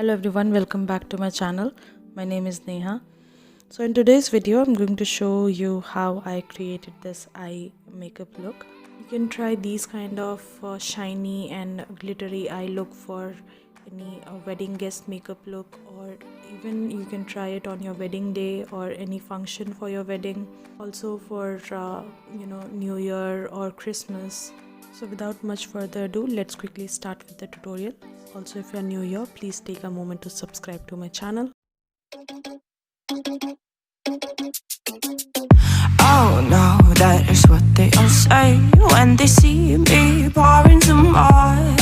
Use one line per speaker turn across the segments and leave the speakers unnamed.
Hello everyone, welcome back to my channel. My name is Neha. So in today's video I'm going to show you how I created this eye makeup look. You can try these kind of shiny and glittery eye look for any wedding guest makeup look, or even you can try it on your wedding day or any function for your wedding, also for New Year or Christmas. So without much further ado, let's quickly start with the tutorial. Also, if you are new here, please take a moment to subscribe to my channel.
Oh no, that is what they all say when they see me pouring some oil.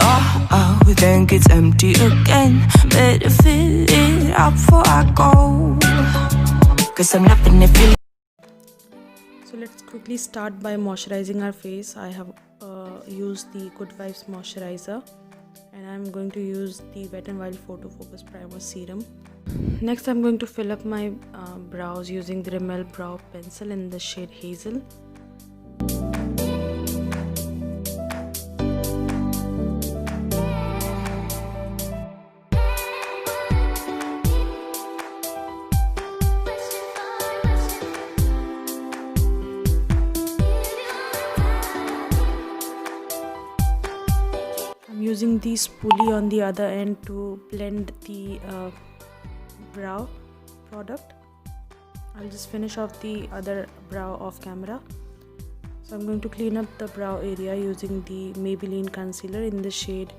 Oh, think it's empty again. Better fill it up before I go, 'cause I'm loving it.
So let's quickly start by moisturizing our face. I have used the Good Vibes moisturizer, and I'm going to use the Wet n Wild Photo Focus Primer serum. Next I'm going to fill up my brows using the Rimmel brow pencil in the shade Hazel. Using the spoolie on the other end to blend the brow product. I'll just finish off the other brow off camera. So I'm going to clean up the brow area using the Maybelline concealer in the shade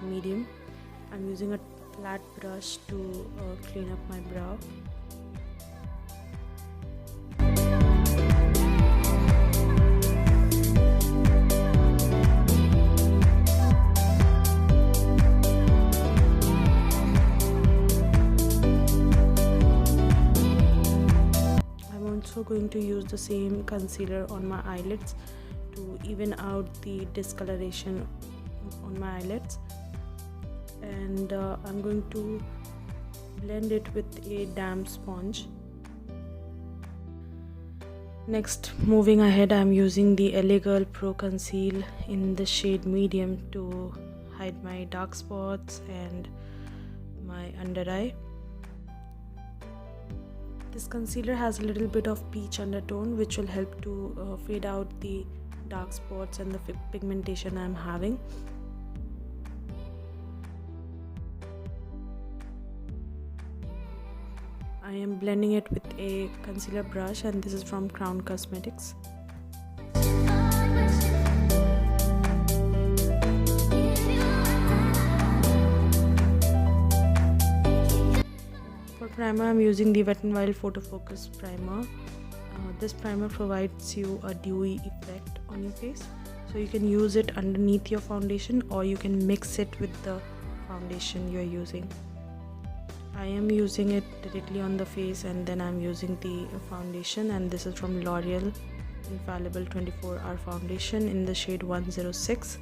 medium. I'm using a flat brush to clean up my brow. Also going to use the same concealer on my eyelids to even out the discoloration on my eyelids, and I'm going to blend it with a damp sponge. Next, moving ahead, I'm using the LA Girl Pro Conceal in the shade medium to hide my dark spots and my under eye. This concealer has a little bit of peach undertone, which will help to fade out the dark spots and the pigmentation I'm having. I am blending it with a concealer brush, and this is from Crown Cosmetics. Primer, I'm using the Wet n Wild Photo Focus Primer. This primer provides you a dewy effect on your face, so you can use it underneath your foundation or you can mix it with the foundation you're using. I am using it directly on the face, and then I'm using the foundation, and this is from Loreal Infallible 24-Hour Foundation in the shade 106.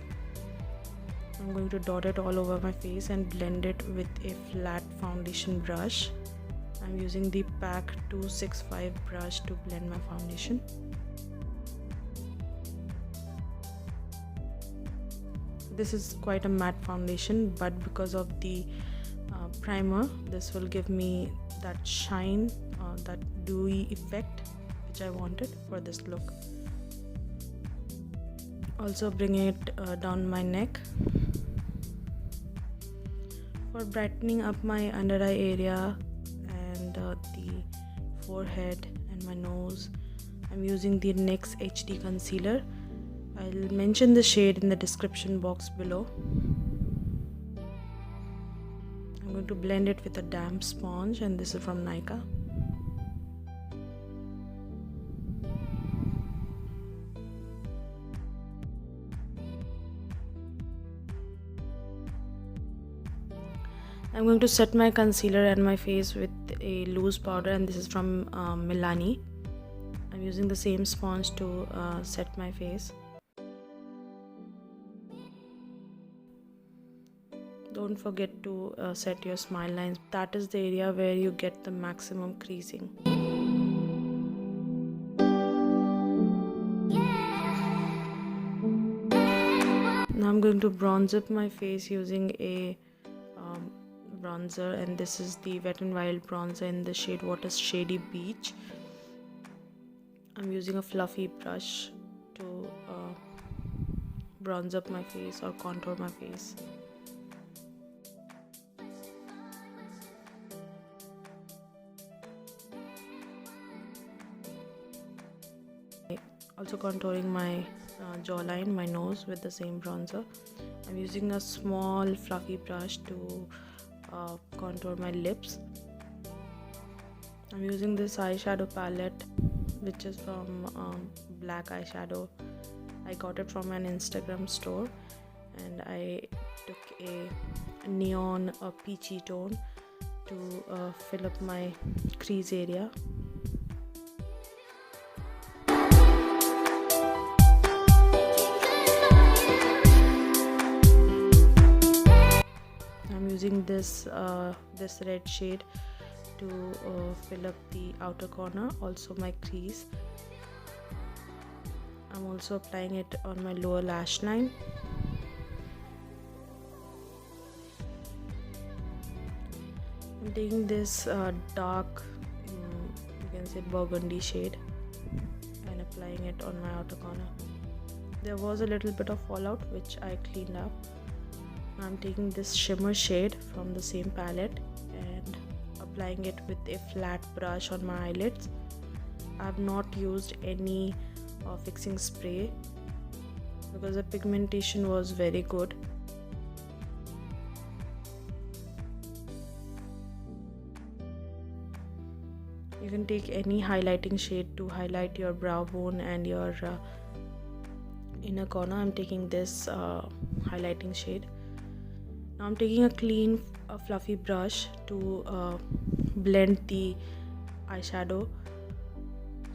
I'm going to dot it all over my face and blend it with a flat foundation brush. I'm using the PAC 265 brush to blend my foundation. This is quite a matte foundation, but because of the primer, this will give me that shine, that dewy effect which I wanted for this look. Also bringing it down my neck. For brightening up my under eye area and the forehead and my nose, I'm using the NYX HD concealer. I'll mention the shade in the description box below. I'm going to blend it with a damp sponge, and this is from Nykaa. I'm going to set my concealer and my face with a loose powder, and this is from Milani. I'm using the same sponge to set my face. Don't forget to set your smile lines. That is the area where you get the maximum creasing. Now I'm going to bronze up my face using a bronzer, and this is the Wet n Wild bronzer in the shade Shady Beige. I'm using a fluffy brush to bronze up my face or contour my face. Also contouring my jawline, my nose with the same bronzer. I'm using a small fluffy brush to contour my lips. I'm using this eyeshadow palette, which is from Black Eyeshadow. I got it from an Instagram store, and I took a neon peachy tone to fill up my crease area. I'm using this red shade to fill up the outer corner, also my crease. I'm also applying it on my lower lash line. I'm taking this dark, you can say burgundy shade, and applying it on my outer corner. There was a little bit of fallout which I cleaned up. I'm taking this shimmer shade from the same palette and applying it with a flat brush on my eyelids. I have not used any fixing spray because the pigmentation was very good. You can take any highlighting shade to highlight your brow bone and your inner corner. I'm taking this highlighting shade. Now I'm taking a clean fluffy brush to blend the eyeshadow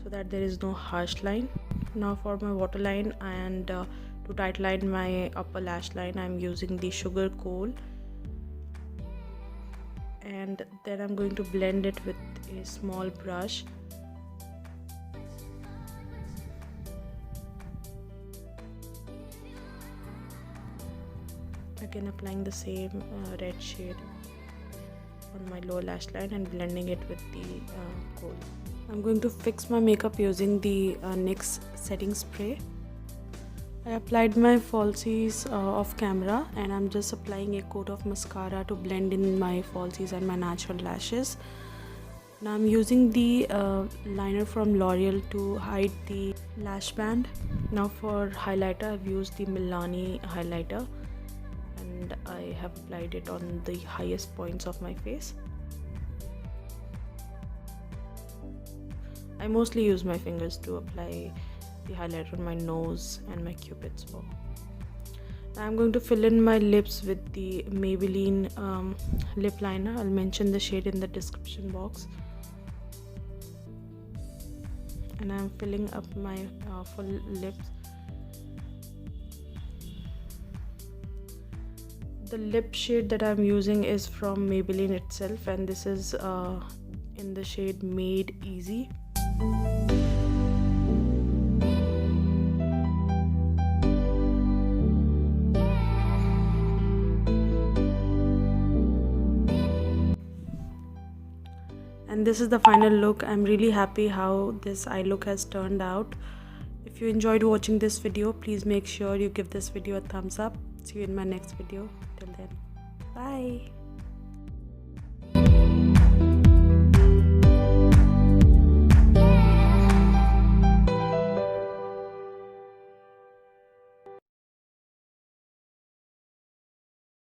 so that there is no harsh line. Now for my waterline and to tightline my upper lash line, I'm using the sugar kohl, and then I'm going to blend it with a small brush. Again applying the same red shade on my lower lash line and blending it with the kohl. I'm going to fix my makeup using the NYX setting spray. I applied my falsies off camera, and I'm just applying a coat of mascara to blend in my falsies and my natural lashes. Now I'm using the liner from L'Oreal to hide the lash band. Now for highlighter, I've used the Milani highlighter, and I have applied it on the highest points of my face. I mostly use my fingers to apply the highlighter on my nose and my cupid's bow. Now I'm going to fill in my lips with the Maybelline lip liner. I'll mention the shade in the description box. And I'm filling up my full lips. The lip shade that I'm using is from Maybelline itself, and this is in the shade Made Easy. And this is the final look. I'm really happy how this eye look has turned out. If you enjoyed watching this video, please make sure you give this video a thumbs up. See you in my next video. Till then, bye.